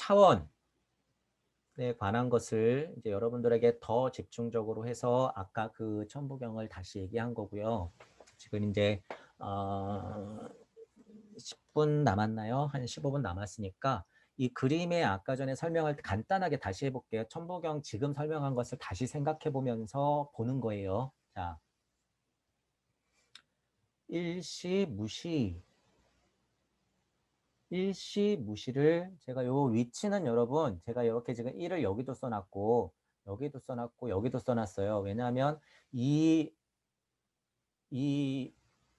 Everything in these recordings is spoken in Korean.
차원에 관한 것을 이제 여러분들에게 더 집중적으로 해서 아까 그 천부경을 다시 얘기한 거고요. 지금 이제 10분 남았나요? 한 15분 남았으니까 이 그림의 아까 전에 설명을 간단하게 다시 해볼게요. 천부경 지금 설명한 것을 다시 생각해 보면서 보는 거예요. 자, 일시무시. 일시무시를 제가 요 위치는 여러분 제가 이렇게 지금 1을 여기도 써놨고 여기도 써놨고 여기도 써놨어요. 왜냐하면 이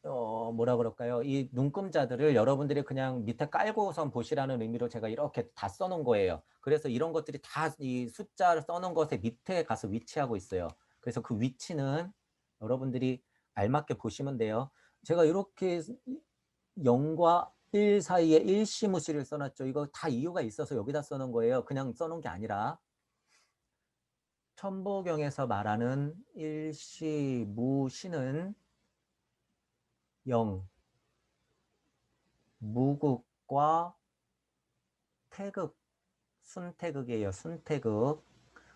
뭐라 그럴까요? 이 눈금자들을 여러분들이 그냥 밑에 깔고선 보시라는 의미로 제가 이렇게 다 써놓은 거예요. 그래서 이런 것들이 다 이 숫자를 써놓은 것의 밑에 가서 위치하고 있어요. 그래서 그 위치는 여러분들이 알맞게 보시면 돼요. 제가 이렇게 0과 1 사이에 일시무시를 써놨죠. 이거 다 이유가 있어서 여기다 써놓은 거예요. 그냥 써놓은 게 아니라 천부경에서 말하는 일시무시는 0, 무극과 태극, 순태극이에요. 순태극.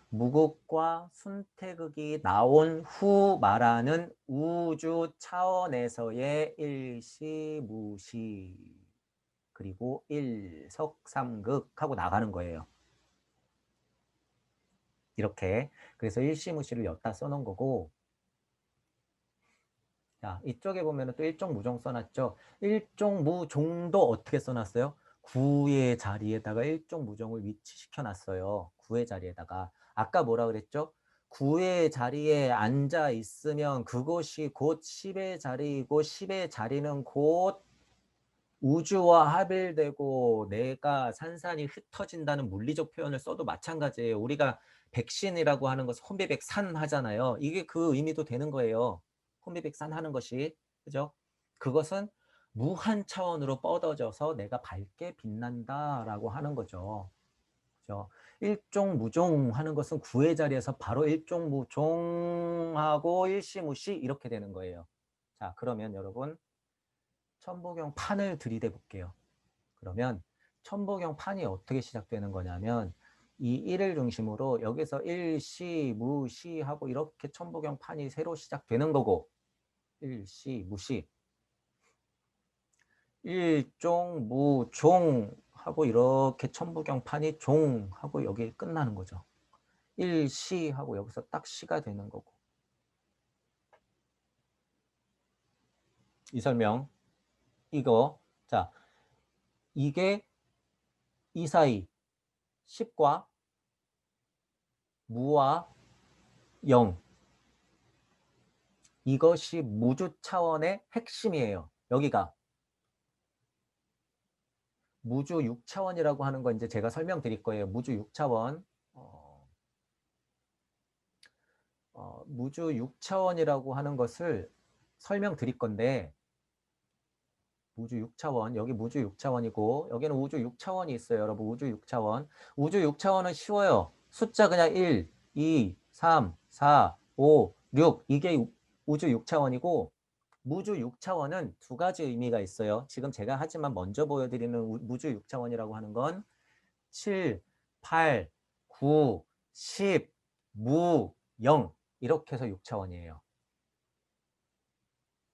무극과 순태극이 나온 후 말하는 우주 차원에서의 일시무시 그리고 일석삼극 하고 나가는 거예요. 이렇게. 그래서 일시무시를 엿다 써놓은 거고, 자, 이쪽에 보면 또 일종무종 써놨죠. 일종무종도 어떻게 써놨어요? 구의 자리에다가 일종무종을 위치시켜 놨어요. 구의 자리에다가. 아까 뭐라 그랬죠? 구의 자리에 앉아 있으면 그것이 곧 10의 자리이고 10의 자리는 곧 우주와 합일되고 내가 산산이 흩어진다는 물리적 표현을 써도 마찬가지예요. 우리가 백신이라고 하는 것은 혼비백산 하잖아요. 이게 그 의미도 되는 거예요. 혼비백산 하는 것이. 그죠? 그것은 무한 차원으로 뻗어져서 내가 밝게 빛난다라고 하는 거죠. 그죠? 일종무종 하는 것은 구의 자리에서 바로 일종무종하고 일시무시 이렇게 되는 거예요. 자, 그러면 여러분 천부경 판을 들이대 볼게요. 그러면 천부경 판이 어떻게 시작되는 거냐면 이 1을 중심으로 여기서 일시, 무시 하고 이렇게 천부경 판이 새로 시작되는 거고 일시, 무시 일종, 무, 종 하고 이렇게 천부경 판이 종 하고 여기 끝나는 거죠. 일시 하고 여기서 딱 시가 되는 거고 이 설명 이거 자 이게 이 사이 10과 무와 0 이것이 무주 차원의 핵심이에요. 여기가 무주 6차원이라고 하는 거 이제 제가 설명드릴 거예요. 무주 6차원. 무주 6차원이라고 하는 것을 설명드릴 건데 무주 6차원, 여기 무주 6차원이고 여기는 우주 6차원이 있어요. 여러분 우주 6차원. 우주 6차원은 쉬워요. 숫자 그냥 1, 2, 3, 4, 5, 6 이게 우주 6차원이고 무주 6차원은 두 가지 의미가 있어요. 지금 제가 하지만 먼저 보여드리는 무주 6차원이라고 하는 건 7, 8, 9, 10, 무, 0 이렇게 해서 6차원이에요.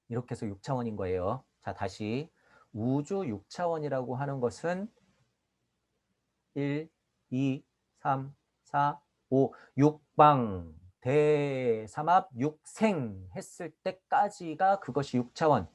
이렇게 해서 6차원인 거예요. 자, 다시 우주 6차원이라고 하는 것은 1, 2, 3, 4, 5, 6방 대삼합 6생 했을 때까지가 그것이 6차원.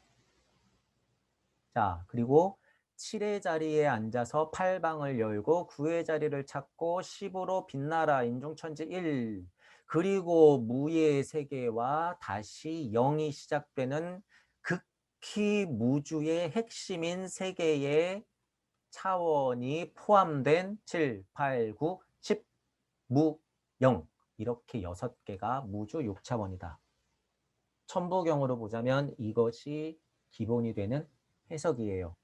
자, 그리고 7의 자리에 앉아서 8방을 열고 9의 자리를 찾고 10으로 빛나라 인중천지 1. 그리고 무의 세계와 다시 0이 시작되는 극히 무주의 핵심인 세계의 차원이 포함된 7, 8, 9, 10, 무, 0 이렇게 6개가 무주 6차원이다. 천부경으로 보자면 이것이 기본이 되는 해석이에요.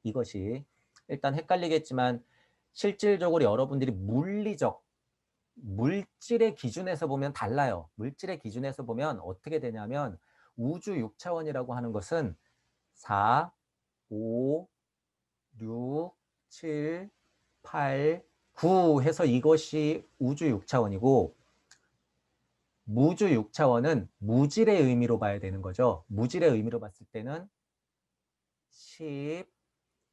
이것이 일단 헷갈리겠지만 실질적으로 여러분들이 물질의 기준에서 보면 달라요. 물질의 기준에서 보면 어떻게 되냐면 우주 6차원이라고 하는 것은 4, 5, 6, 7, 8, 9 해서 이것이 우주 6차원이고 무주 6차원은 무질의 의미로 봐야 되는 거죠. 무질의 의미로 봤을 때는 10,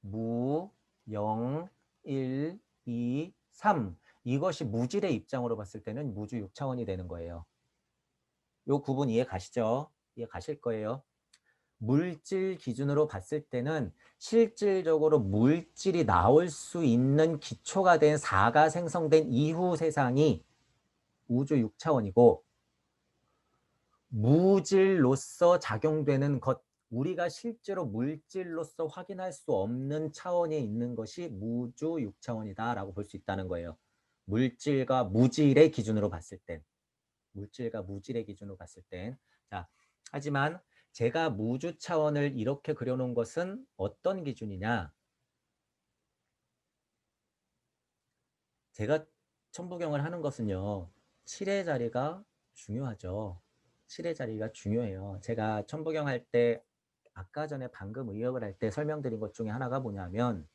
무, 0, 1, 2, 3 이것이 무질의 입장으로 봤을 때는 무주 6차원이 되는 거예요. 요 구분 이해 가시죠? 이해 가실 거예요. 물질 기준으로 봤을 때는 실질적으로 물질이 나올 수 있는 기초가 된 4가 생성된 이후 세상이 우주 6차원이고 무질로서 작용되는 것, 우리가 실제로 물질로서 확인할 수 없는 차원에 있는 것이 무주 6차원이다 라고 볼 수 있다는 거예요. 물질과 무질의 기준으로 봤을 땐. 물질과 무질의 기준으로 봤을 땐. 자, 하지만 제가 무주 차원을 이렇게 그려놓은 것은 어떤 기준이냐? 제가 천부경을 하는 것은요. 7의 자리가 중요하죠. 7의 자리가 중요해요. 제가 천부경 할 때 아까 전에 방금 의역을 할 때 설명드린 것 중에 하나가 뭐냐면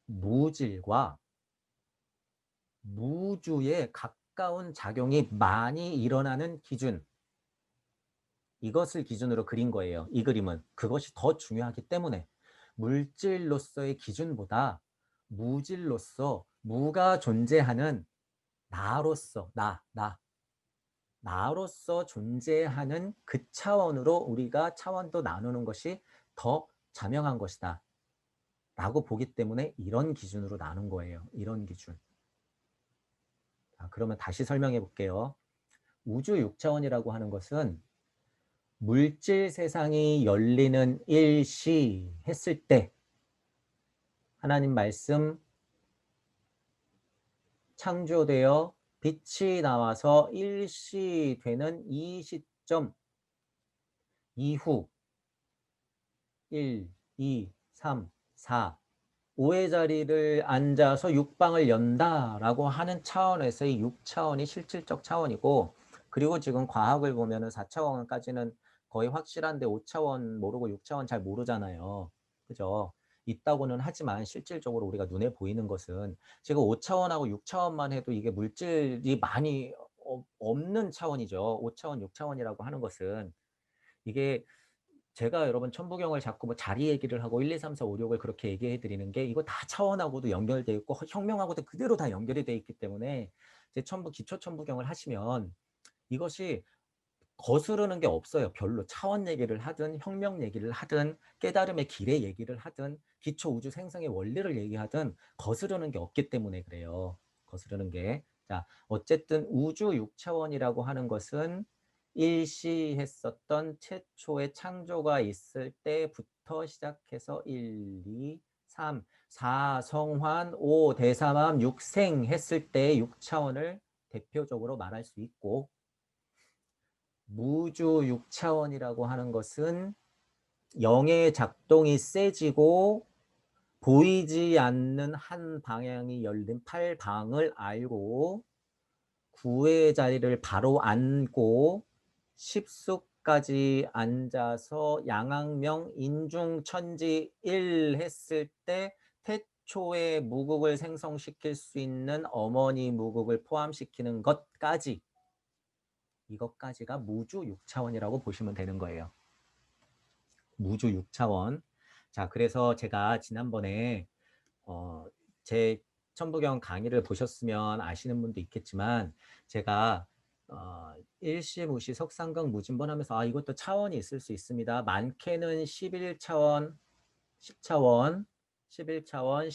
무질과 무주에 가까운 작용이 많이 일어나는 기준 이것을 기준으로 그린 거예요. 이 그림은 그것이 더 중요하기 때문에 물질로서의 기준보다 무질로서 무가 존재하는 나로서 나로서 존재하는 그 차원으로 우리가 차원도 나누는 것이 더 자명한 것이다 라고 보기 때문에 이런 기준으로 나눈 거예요. 이런 기준. 자, 그러면 다시 설명해 볼게요. 우주 6차원이라고 하는 것은 물질 세상이 열리는 일시 했을 때 하나님 말씀 창조되어 빛이 나와서 일시 되는 이 시점 이후 1, 2, 3, 4, 5의 자리를 앉아서 육방을 연다라고 하는 차원에서의 6차원이 실질적 차원이고 그리고 지금 과학을 보면은 4차원까지는 거의 확실한데 5차원 모르고 6차원 잘 모르잖아요. 그죠? 있다고는 하지만 실질적으로 우리가 눈에 보이는 것은 지금 5차원하고 6차원만 해도 이게 물질이 많이 없는 차원이죠. 5차원, 6차원이라고 하는 것은 이게 제가 여러분 천부경을 자꾸 뭐 자리 얘기를 하고 1, 2, 3, 4, 5, 6을 그렇게 얘기해 드리는 게 이거 다 차원하고도 연결돼 있고 혁명하고도 그대로 다 연결이 돼 있기 때문에 제 기초 천부경을 하시면 이것이 거스르는 게 없어요. 별로 차원 얘기를 하든 혁명 얘기를 하든 깨달음의 길의 얘기를 하든 기초 우주 생성의 원리를 얘기하든 거스르는 게 없기 때문에 그래요. 거스르는 게. 자, 어쨌든 우주 6차원이라고 하는 것은 일시했었던 최초의 창조가 있을 때부터 시작해서 1, 2, 3, 4 성환, 5 대사맘, 6생 했을 때 6차원을 대표적으로 말할 수 있고 무주 6차원이라고 하는 것은 영의 작동이 세지고 보이지 않는 한 방향이 열린 8방을 알고 9의 자리를 바로 앉고 10수까지 앉아서 양악명 인중천지 1 했을 때 태초의 무국을 생성시킬 수 있는 어머니 무국을 포함시키는 것까지 이것까지가 무주 6차원이라고 보시면 되는 거예요. 무주 6차원. 자, 그래서 제가 지난번에 제 천부경 강의를 보셨으면 아시는 분도 있겠지만 제가 일시무시 석상강 무진번 하면서 이것도 차원이 있을 수 있습니다. 많게는 11차원, 10차원, 11차원,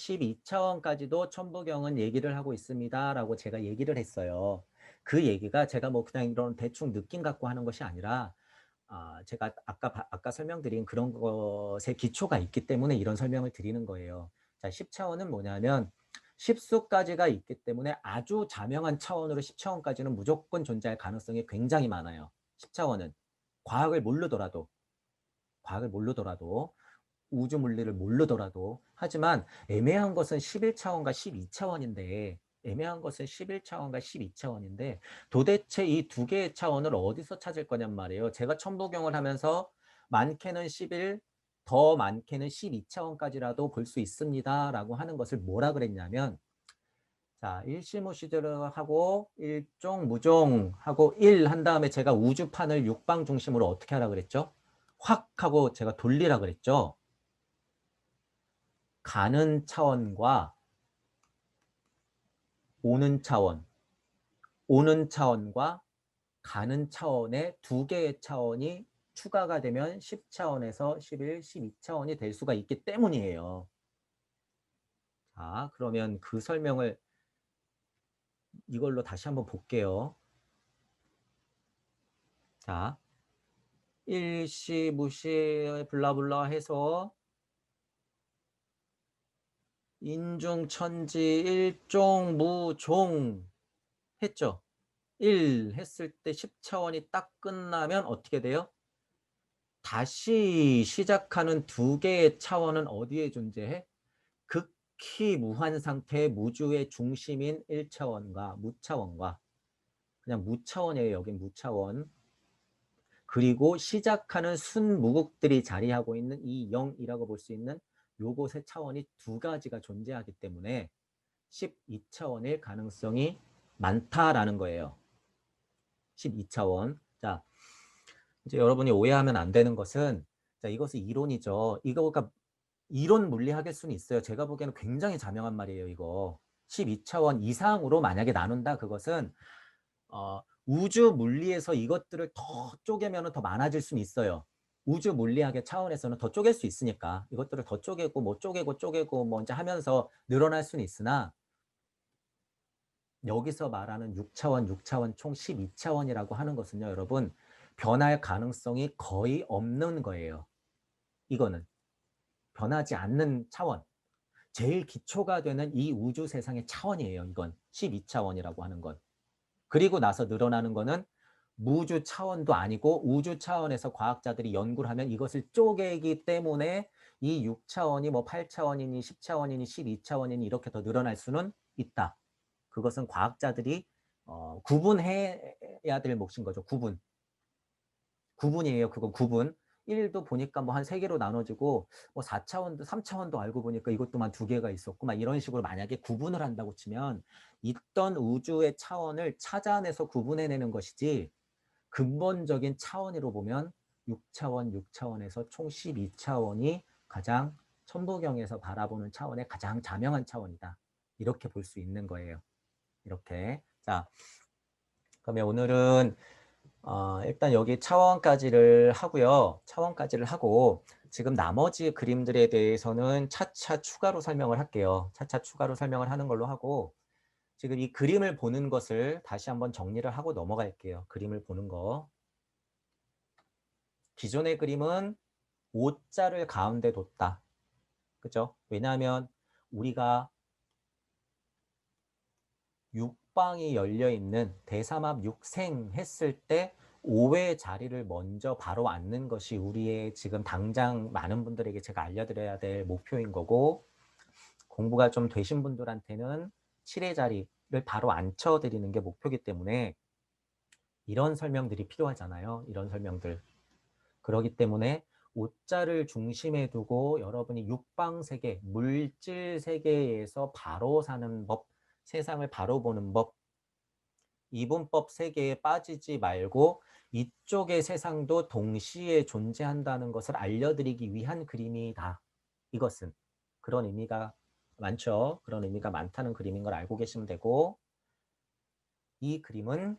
12차원까지도 천부경은 얘기를 하고 있습니다. 라고 제가 얘기를 했어요. 그 얘기가 제가 뭐 그냥 이런 대충 느낌 갖고 하는 것이 아니라 제가 아까 설명드린 그런 것에 기초가 있기 때문에 이런 설명을 드리는 거예요. 자, 10차원은 뭐냐면 10수까지가 있기 때문에 아주 자명한 차원으로 10차원까지는 무조건 존재할 가능성이 굉장히 많아요. 10차원은 과학을 모르더라도 우주 물리를 모르더라도 하지만 애매한 것은 11차원과 12차원인데 애매한 것은 11차원과 12차원인데 도대체 이 두 개의 차원을 어디서 찾을 거냔 말이에요. 제가 천부경을 하면서 많게는 11, 더 많게는 12차원까지라도 볼 수 있습니다. 라고 하는 것을 뭐라 그랬냐면, 자, 일시무시들을 하고 일종 무종하고 1 한 다음에 제가 우주판을 육방 중심으로 어떻게 하라 그랬죠? 확 하고 제가 돌리라 그랬죠. 가는 차원과 오는 차원, 오는 차원과 가는 차원의 두 개의 차원이 추가가 되면 10차원에서 11, 12차원이 될 수가 있기 때문이에요. 자, 그러면 그 설명을 이걸로 다시 한번 볼게요. 자, 일시, 무시, 블라블라 해서 인중, 천지, 일종, 무종 했죠. 1 했을 때 10차원이 딱 끝나면 어떻게 돼요? 다시 시작하는 두 개의 차원은 어디에 존재해? 극히 무한 상태의 무주의 중심인 1차원과 무차원과 그냥 무차원이에요. 여긴 무차원. 그리고 시작하는 순무극들이 자리하고 있는 이 0이라고 볼 수 있는 요것의 차원이 두 가지가 존재하기 때문에 12차원일 가능성이 많다라는 거예요. 12차원. 자, 이제 여러분이 오해하면 안 되는 것은, 자, 이것은 이론이죠. 이거가 이론 물리학일 수는 있어요. 제가 보기에는 굉장히 자명한 말이에요, 이거. 12차원 이상으로 만약에 나눈다, 그것은 우주 물리에서 이것들을 더 쪼개면 더 많아질 수는 있어요. 우주 물리학의 차원에서는 더 쪼갤 수 있으니까 이것들을 더 쪼개고 뭐 쪼개고 뭐 이제 하면서 늘어날 수는 있으나, 여기서 말하는 6차원 총 12차원이라고 하는 것은요, 여러분, 변할 가능성이 거의 없는 거예요. 이거는 변하지 않는 차원, 제일 기초가 되는 이 우주 세상의 차원이에요. 이건 12차원이라고 하는 건. 그리고 나서 늘어나는 거는 무주 차원도 아니고 우주 차원에서 과학자들이 연구를 하면 이것을 쪼개기 때문에 이 6차원이 뭐 8차원이니 10차원이니 12차원이니 이렇게 더 늘어날 수는 있다. 그것은 과학자들이 구분해야 될 몫인 거죠. 구분이에요. 그건 구분. 1도 보니까 뭐 한 3개로 나눠지고 뭐 4차원도 3차원도 알고 보니까 이것도만 2개가 있었고 막 이런 식으로 만약에 구분을 한다고 치면 있던 우주의 차원을 찾아내서 구분해내는 것이지, 근본적인 차원으로 보면 6차원에서 총 12차원이 가장 천부경에서 바라보는 차원의 가장 자명한 차원이다. 이렇게 볼 수 있는 거예요. 이렇게. 자, 그러면 오늘은 일단 여기 차원까지를 하고요. 차원까지를 하고 지금 나머지 그림들에 대해서는 차차 추가로 설명을 할게요. 차차 추가로 설명을 하는 걸로 하고, 지금 이 그림을 보는 것을 다시 한번 정리를 하고 넘어갈게요. 그림을 보는 거. 기존의 그림은 O자를 가운데 뒀다. 그죠? 왜냐하면 우리가 육방이 열려있는 대삼합 육생 했을 때 5의 자리를 먼저 바로 앉는 것이 우리의 지금 당장 많은 분들에게 제가 알려드려야 될 목표인 거고, 공부가 좀 되신 분들한테는 7의 자리를 바로 앉혀드리는 게 목표이기 때문에 이런 설명들이 필요하잖아요. 이런 설명들. 그렇기 때문에 오자를 중심에 두고 여러분이 육방세계, 물질 세계에서 바로 사는 법, 세상을 바로 보는 법, 이분법 세계에 빠지지 말고 이쪽의 세상도 동시에 존재한다는 것을 알려드리기 위한 그림이다. 이것은 그런 의미가 많죠. 그런 의미가 많다는 그림인 걸 알고 계시면 되고, 이 그림은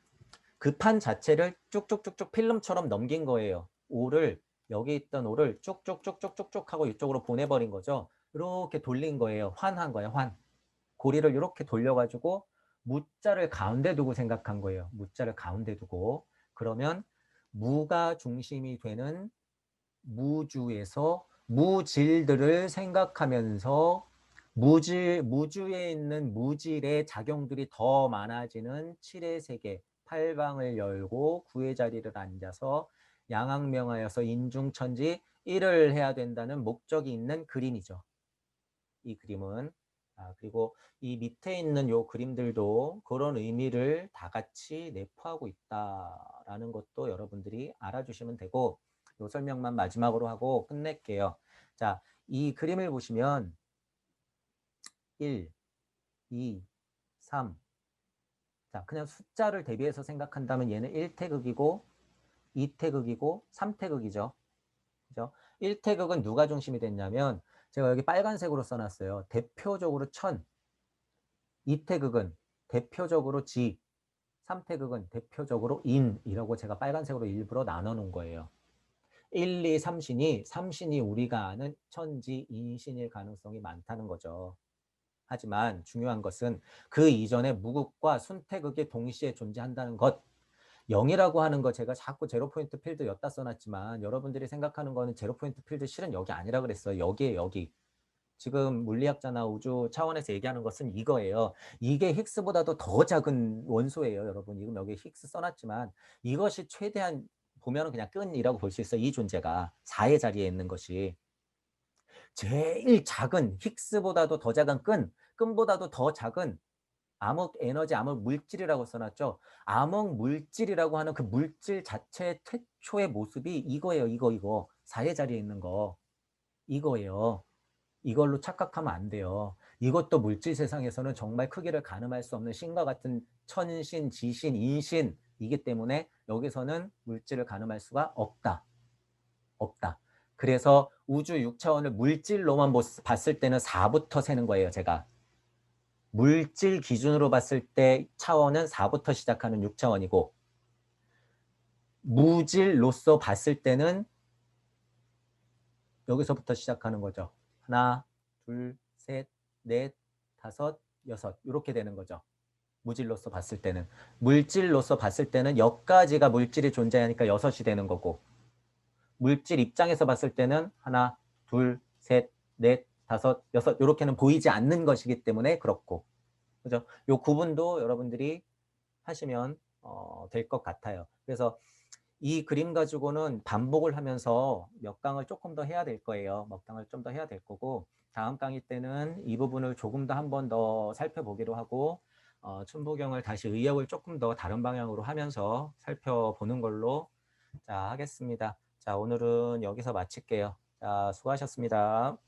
그 판 자체를 쭉쭉쭉쭉 필름처럼 넘긴 거예요. 오를, 여기 있던 오를 쭉쭉쭉쭉쭉쭉 하고 이쪽으로 보내버린 거죠. 이렇게 돌린 거예요. 환한 거예요. 환. 고리를 이렇게 돌려가지고 무자를 가운데 두고 생각한 거예요. 무자를 가운데 두고. 그러면 무가 중심이 되는 무주에서 무질들을 생각하면서 무주에 있는 무질의 작용들이 더 많아지는 7의 세계, 8방을 열고 9의 자리를 앉아서 양악명하여서 인중천지 1을 해야 된다는 목적이 있는 그림이죠. 이 그림은. 그리고 이 밑에 있는 요 그림들도 그런 의미를 다 같이 내포하고 있다라는 것도 여러분들이 알아주시면 되고, 요 설명만 마지막으로 하고 끝낼게요. 자, 이 그림을 보시면 1, 2, 3. 자, 그냥 숫자를 대비해서 생각한다면 얘는 1태극이고 2태극이고 3태극이죠. 그죠? 1태극은 누가 중심이 됐냐면 제가 여기 빨간색으로 써놨어요. 대표적으로 천. 2태극은 대표적으로 지. 3태극은 대표적으로 인이라고 제가 빨간색으로 일부러 나눠놓은 거예요. 1, 2, 3신이 우리가 아는 천지, 인신일 가능성이 많다는 거죠. 하지만 중요한 것은 그 이전에 무극과 순태극이 동시에 존재한다는 것. 0이라고 하는 거 제가 자꾸 제로포인트 필드 였다 써놨지만 여러분들이 생각하는 거는 제로포인트 필드 실은 여기 아니라 그랬어요. 여기에 여기. 지금 물리학자나 우주 차원에서 얘기하는 것은 이거예요. 이게 힉스보다도 더 작은 원소예요, 여러분. 지금 여기 힉스 써놨지만 이것이 최대한 보면은 그냥 끈이라고 볼 수 있어요. 이 존재가 4의 자리에 있는 것이. 제일 작은 힉스보다도 더 작은 끈보다도 더 작은 암흑 에너지, 암흑 물질이라고 써놨죠. 암흑 물질이라고 하는 그 물질 자체의 최초의 모습이 이거예요. 이거. 4의 자리에 있는 거. 이거예요. 이걸로 착각하면 안 돼요. 이것도 물질 세상에서는 정말 크기를 가늠할 수 없는 신과 같은 천신, 지신, 인신이기 때문에 여기서는 물질을 가늠할 수가 없다. 그래서 우주 6차원을 물질로만 봤을 때는 4부터 세는 거예요, 제가. 물질 기준으로 봤을 때 차원은 4부터 시작하는 6차원이고 무질로서 봤을 때는 여기서부터 시작하는 거죠. 하나, 둘, 셋, 넷, 다섯, 여섯 이렇게 되는 거죠. 무질로서 봤을 때는. 물질로서 봤을 때는 여기까지가 물질이 존재하니까 6이 되는 거고 물질 입장에서 봤을 때는 하나, 둘, 셋, 넷, 다섯, 여섯 이렇게는 보이지 않는 것이기 때문에 그렇고 그죠? 요 구분도 여러분들이 하시면 될 것 같아요. 그래서 이 그림 가지고는 반복을 하면서 몇 강을 조금 더 해야 될 거예요. 몇 강을 좀 더 해야 될 거고 다음 강의 때는 이 부분을 조금 더 한 번 더 살펴보기로 하고 춘부경을 다시 의역을 조금 더 다른 방향으로 하면서 살펴보는 걸로 자 하겠습니다. 자 오늘은 여기서 마칠게요. 자 수고하셨습니다.